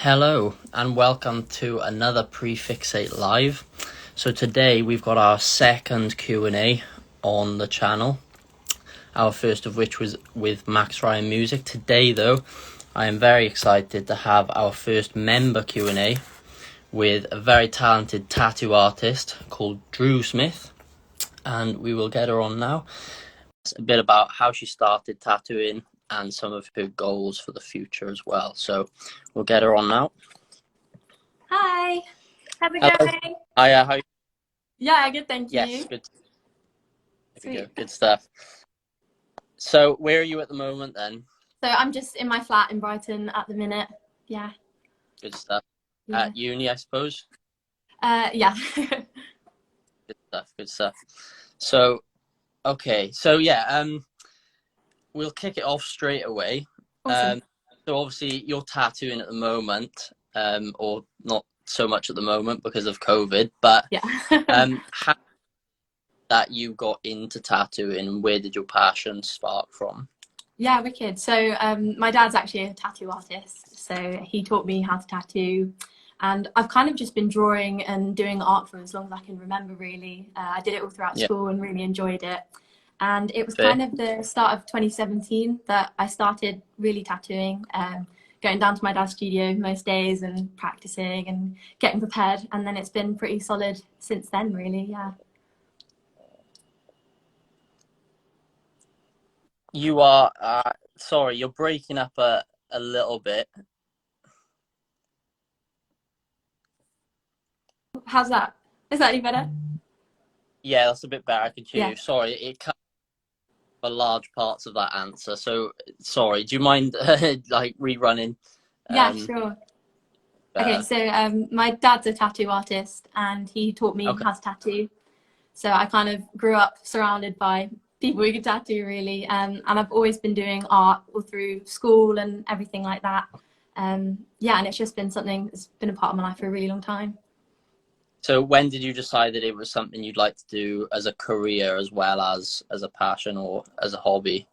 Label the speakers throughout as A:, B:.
A: Hello and welcome to another Prefixate Live. So today we've got our second Q&A on the channel. Our first of which was with Max Ryan Music. Today though, I am very excited to have our first member Q&A with a very talented tattoo artist called Drew Smith. And we will get her on now. It's a bit about how she started tattooing and some of her goals for the future as well. So we'll get her on now.
B: Hi, how's it
A: Hello.
B: going?
A: Hiya, how are you?
B: Yeah, good, thank you.
A: Yes, good. There we go.
B: Sweet.
A: Good stuff. So where are you at the moment then?
B: So I'm just in my flat in Brighton at the minute. Yeah.
A: Good stuff.
B: Yeah.
A: At uni, I suppose?
B: Yeah.
A: Good stuff, good stuff. So, okay. So yeah, we'll kick it off straight away.
B: Awesome.
A: So obviously you're tattooing at the moment, or not so much at the moment because of COVID, but
B: Yeah.
A: how that you got into tattooing and where did your passion spark from?
B: Yeah, wicked. So my dad's actually a tattoo artist, so he taught me how to tattoo. And I've kind of just been drawing and doing art for as long as I can remember, really. I did it all throughout
A: Yeah.
B: school and really enjoyed it. And it was
A: Fair.
B: kind of the start of 2017 that I started really tattooing, going down to my dad's studio most days and practicing and getting prepared. And then it's been pretty solid since then, really. Yeah.
A: You are, sorry, you're breaking up a little bit.
B: How's that? Is that any better?
A: Yeah, that's a bit better. I can hear
B: Yeah.
A: you. Sorry, it cut for large parts of that answer. So, sorry, do you mind like rerunning?
B: Yeah, sure. Okay, so my dad's a tattoo artist and he taught me
A: Okay.
B: how to tattoo. So I kind of grew up surrounded by people who could tattoo, really. And I've always been doing art all through school and everything like that. Yeah, and it's just been something that's been a part of my life for a really long time.
A: So when did you decide that it was something you'd like to do as a career as well as a passion or as a hobby?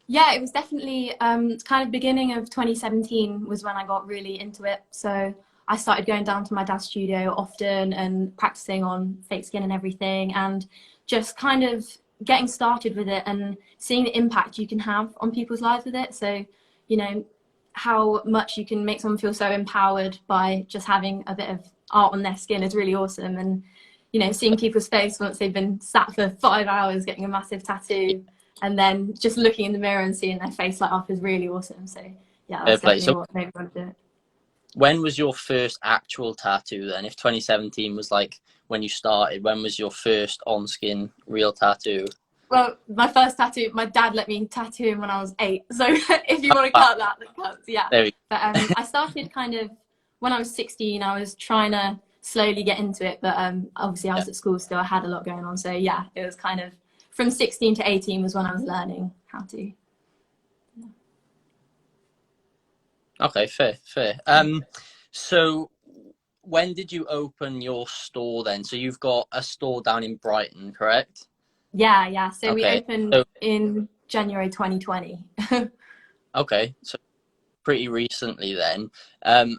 B: Yeah, it was definitely kind of beginning of 2017 was when I got really into it. So I started going down to my dad's studio often and practicing on fake skin and everything, and just kind of getting started with it and seeing the impact you can have on people's lives with it. So, you know, how much you can make someone feel so empowered by just having a bit of art on their skin is really awesome. And, you know, seeing people's face once they've been sat for 5 hours getting a massive tattoo and then just looking in the mirror and seeing their face light up is really awesome. So yeah, that's definitely
A: So
B: what made me want to do it.
A: when was your first actual tattoo then? If 2017 was like when you started, when was your first on-skin real tattoo?
B: Well, my first tattoo, my dad let me tattoo him when I was 8. So if you want to cut that, that cuts, yeah.
A: There we go.
B: But I started kind of when I was 16. I was trying to slowly get into it, but obviously I was at school still. I had a lot going on. So yeah, it was kind of from 16 to 18 was when I was learning how to.
A: Okay, fair. So when did you open your store then? So you've got a store down in Brighton, correct?
B: Yeah. So we
A: Okay.
B: opened in January 2020.
A: Okay. So pretty recently then.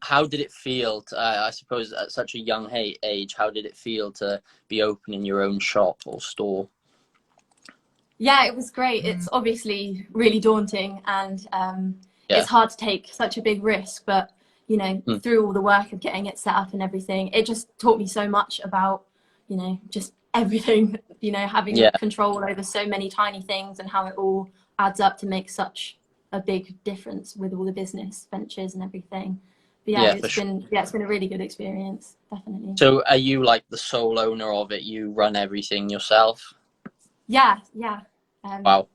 A: How did it feel to, I suppose at such a young age, how did it feel to be opening your own shop or store?
B: Yeah, it was great. It's obviously really daunting and
A: Yeah.
B: it's hard to take such a big risk, but you know, through all the work of getting it set up and everything, it just taught me so much about, you know, just everything, you know, having control over so many tiny things and how it all adds up to make such a big difference with all the business ventures and everything. But yeah, it's been a really good experience, definitely.
A: So are you like the sole owner of it? You run everything yourself?
B: Yeah.
A: Wow.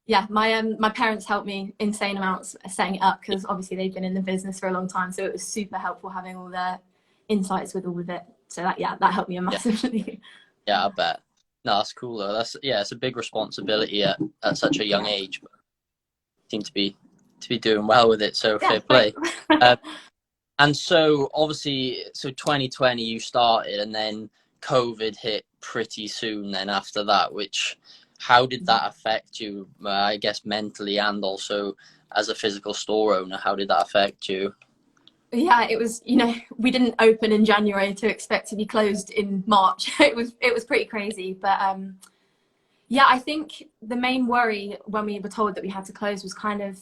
B: Yeah, my parents helped me insane amounts setting it up because obviously they've been in the business for a long time, so it was super helpful having all their insights with all of it. So that helped me massively.
A: Yeah, I bet. No, that's cool though. It's a big responsibility at such a young age, but you seem to be doing well with it, so fair play. And so obviously, so 2020 you started, and then COVID hit pretty soon then after that, which how did that affect you, I guess mentally and also as a physical store owner, how did that affect you?
B: Yeah, it was, you know, we didn't open in January to expect to be closed in March. It was pretty crazy. But yeah, I think the main worry when we were told that we had to close was kind of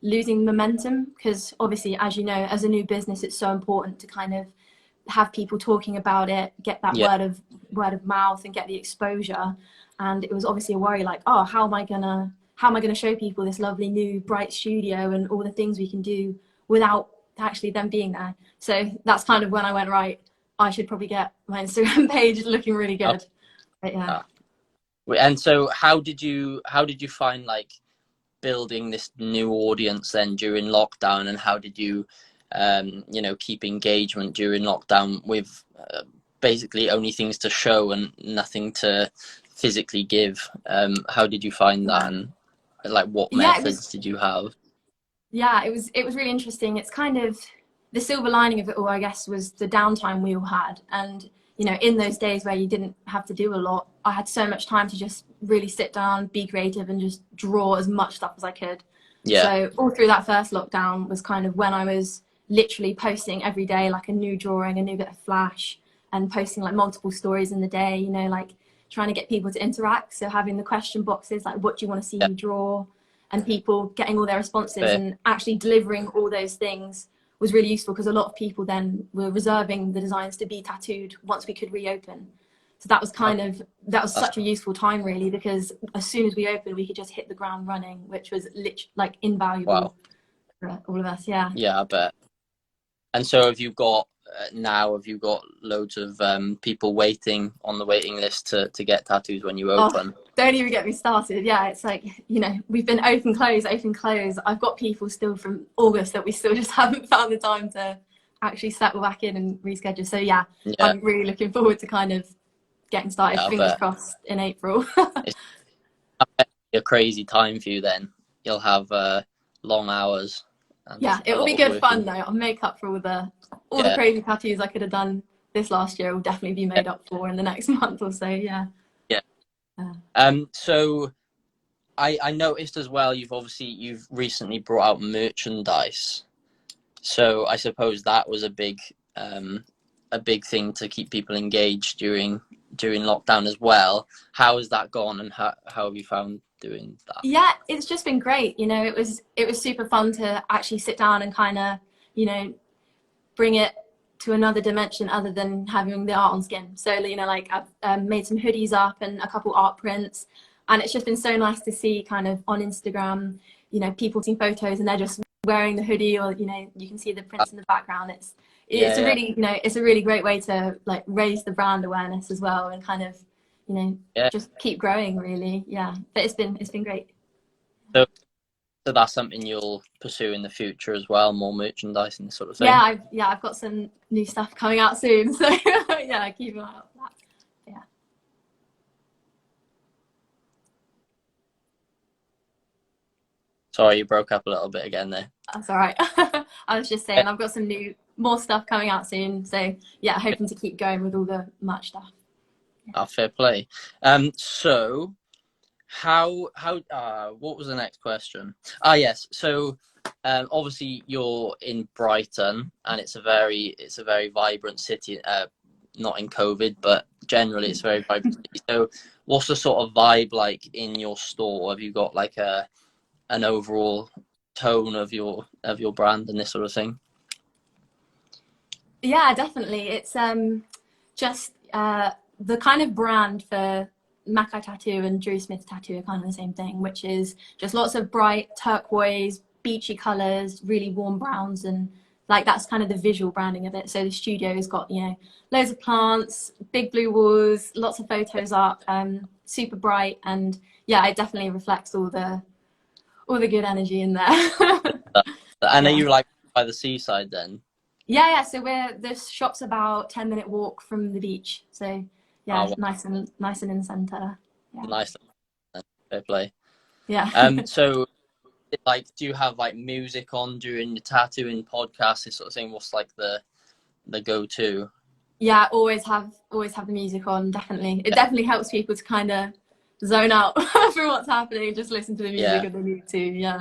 B: losing momentum, because obviously, as you know, as a new business, it's so important to kind of have people talking about it, get that
A: Yeah.
B: word of mouth and get the exposure. And it was obviously a worry, like, oh, how am I gonna show people this lovely new bright studio and all the things we can do without actually them being there? So that's kind of when I went, right, I should probably get my Instagram page looking really
A: Oh,
B: good. But yeah.
A: and so how did you find like building this new audience then during lockdown, and how did you keep engagement during lockdown with basically only things to show and nothing to physically give? How did you find that, and like what
B: Yeah,
A: methods did you have?
B: it was really interesting. It's kind of the silver lining of it all, I guess, was the downtime we all had. And, you know, in those days where you didn't have to do a lot, I had so much time to just really sit down, be creative, and just draw as much stuff as I could.
A: Yeah.
B: So all through that first lockdown was kind of when I was literally posting every day, like a new drawing, a new bit of flash, and posting like multiple stories in the day, you know, like trying to get people to interact. So having the question boxes, like, what do you want to see
A: Yeah.
B: me draw? And people getting all their responses
A: Fair.
B: and actually delivering all those things was really useful, because a lot of people then were reserving the designs to be tattooed once we could reopen. So that was
A: That's
B: such a useful time, really, because as soon as we opened, we could just hit the ground running, which was literally like
A: wow.
B: invaluable for all of us. Yeah.
A: Yeah, I bet. And so have you got loads of people waiting on the waiting list to get tattoos when you open?
B: Oh, don't even get me started. Yeah, it's like, you know, we've been open, close, open, close. I've got people still from August that we still just haven't found the time to actually settle back in and reschedule. So yeah,
A: Yeah,
B: I'm really looking forward to kind of getting started,
A: yeah, I
B: fingers
A: bet.
B: crossed, in April.
A: It's I bet it'll be a crazy time for you then. You'll have long hours and
B: Yeah, it
A: a
B: will
A: lot
B: be
A: of
B: good
A: work
B: fun
A: in.
B: though. I'll make up for all the
A: Yeah,
B: crazy tattoos I could have done this last year will definitely be
A: yeah,
B: made up for in the next month or so. Yeah.
A: yeah.
B: Uh,
A: So I noticed as well, you've recently brought out merchandise. So I suppose that was a big thing to keep people engaged during lockdown as well. How has that gone, and how have you found doing that?
B: Yeah, it's just been great. You know, it was super fun to actually sit down and kind of, you know, bring it to another dimension other than having the art on skin. So, you know, like I've made some hoodies up and a couple art prints, and it's just been so nice to see kind of on Instagram, you know, people taking photos and they're just wearing the hoodie, or, you know, you can see the prints in the background. It's
A: Yeah,
B: a
A: yeah,
B: really, you know, it's a really great way to like raise the brand awareness as well, and kind of, you know,
A: yeah.
B: just keep growing really. Yeah, but it's been great.
A: So, so that's something you'll pursue in the future as well, more merchandise and this sort of
B: Yeah,
A: thing.
B: I've got some new stuff coming out soon, so yeah, keep an eye out for that. Yeah.
A: Sorry, you broke up a little bit again there.
B: That's all right. I was just saying I've got some more stuff coming out soon. So yeah, hoping to keep going with all the merch stuff.
A: Fair play. So what was the next question? Yes. So obviously you're in Brighton, and it's a very vibrant city. Not in COVID, but generally it's a very vibrant city. So what's the sort of vibe like in your store? Have you got like an overall tone of your brand and this sort of thing?
B: Yeah, definitely. It's just the kind of brand for Mackay Tattoo and Drew Smith Tattoo are kind of the same thing, which is just lots of bright turquoise, beachy colors, really warm browns, and like that's kind of the visual branding of it. So the studio has got, you know, loads of plants, big blue walls, lots of photos up, super bright, and yeah, it definitely reflects all the good energy in there.
A: And are
B: Yeah.
A: you like by the seaside then?
B: Yeah. So this shop's about 10-minute walk from the beach. So yeah,
A: Oh,
B: nice and in the center. Yeah.
A: nice. Fair play.
B: Yeah.
A: So like, do you have like music on during the tattooing podcast, this sort of thing? What's like the go-to?
B: Yeah, always have the music on, definitely. It definitely helps people to kind of zone out from what's happening and just listen to the music
A: Yeah.
B: if they need to. Yeah.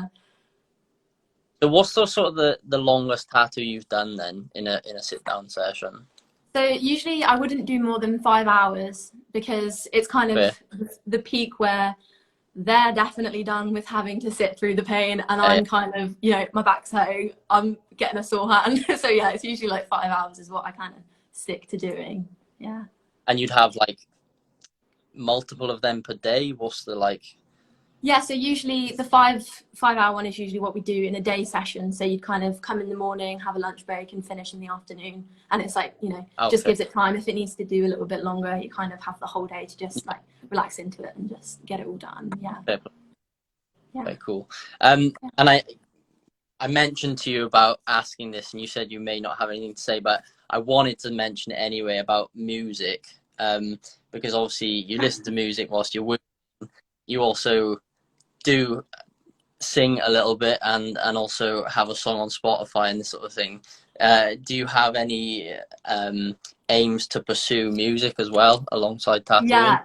A: So what's the sort of the longest tattoo you've done then in a sit down session?
B: So usually I wouldn't do more than 5 hours because it's kind of
A: Fair.
B: the peak where they're definitely done with having to sit through the pain, and
A: Yeah.
B: I'm kind of, my back's hurting, I'm getting a sore hand. So yeah, it's usually like 5 hours is what I kind of stick to doing. Yeah.
A: And you'd have like multiple of them per day? What's the like?
B: Yeah, so usually the five hour one is usually what we do in a day session. So you'd kind of come in the morning, have a lunch break, and finish in the afternoon. And it's like, just
A: Okay.
B: gives it time. If it needs to do a little bit longer, you kind of have the whole day to just like relax into it and just get it all done. Yeah. Yeah.
A: Very cool. And I mentioned to you about asking this, and you said you may not have anything to say, but I wanted to mention it anyway about music, because obviously you listen to music whilst you're working. You also do sing a little bit and also have a song on Spotify and this sort of thing. Do you have any aims to pursue music as well alongside tattooing?
B: Yeah,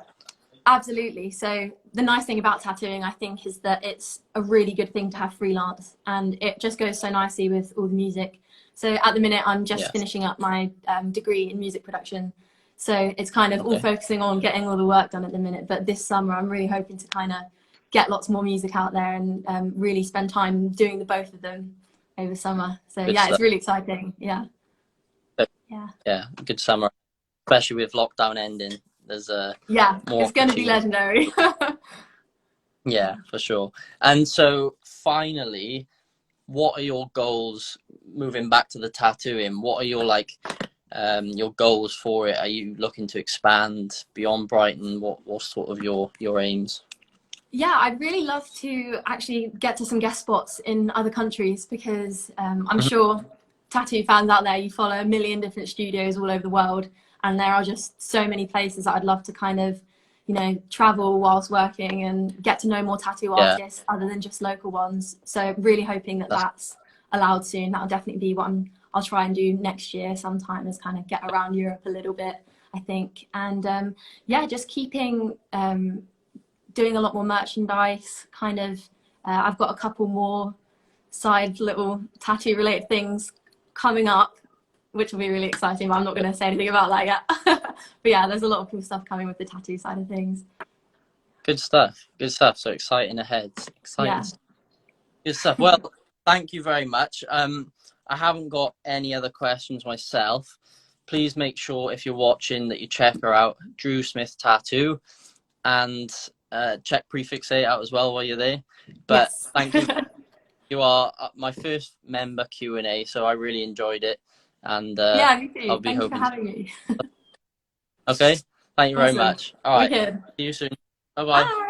B: absolutely. So the nice thing about tattooing, I think, is that it's a really good thing to have freelance, and it just goes so nicely with all the music. So at the minute, I'm just
A: Yeah.
B: finishing up my degree in music production. So it's kind of all
A: Okay.
B: focusing on getting all the work done at the minute. But this summer, I'm really hoping to kind of get lots more music out there and really spend time doing the both of them over summer. So
A: Good
B: yeah,
A: stuff.
B: it's really exciting. Yeah. Yeah.
A: Yeah, good summer, especially with lockdown ending. There's
B: Yeah,
A: more
B: it's going to be
A: opportunity.
B: legendary.
A: Yeah, for sure. And so finally, what are your goals moving back to the tattooing? What are your your goals for it? Are you looking to expand beyond Brighton? What's sort of your aims?
B: Yeah, I'd really love to actually get to some guest spots in other countries because I'm
A: Mhm.
B: sure tattoo fans out there, you follow a million different studios all over the world, and there are just so many places that I'd love to kind of, travel whilst working and get to know more tattoo
A: Yeah,
B: artists other than just local ones. So really hoping that
A: that's
B: that's allowed soon. That'll definitely be what I'll try and do next year sometime, is kind of get around Europe a little bit, I think. And yeah, just keeping doing a lot more merchandise, kind of. I've got a couple more side little tattoo related things coming up, which will be really exciting, but I'm not going to say anything about that yet. But yeah, there's a lot of cool stuff coming with the tattoo side of things.
A: good stuff. Good stuff. So exciting ahead. Exciting.
B: Yeah.
A: Good stuff. Well, thank you very much. I haven't got any other questions myself. Please make sure if you're watching that you check her out, Drew Smith Tattoo, and check Prefixate out as well while you're there. But
B: Yes.
A: thank you. You are my first member Q&A, so I really enjoyed it, and
B: Yeah, me too.
A: I'll be
B: Thank you for
A: hoping.
B: having me.
A: Okay, thank you very
B: Awesome.
A: much. All right,
B: Wicked.
A: see you soon. Bye bye.
B: Bye.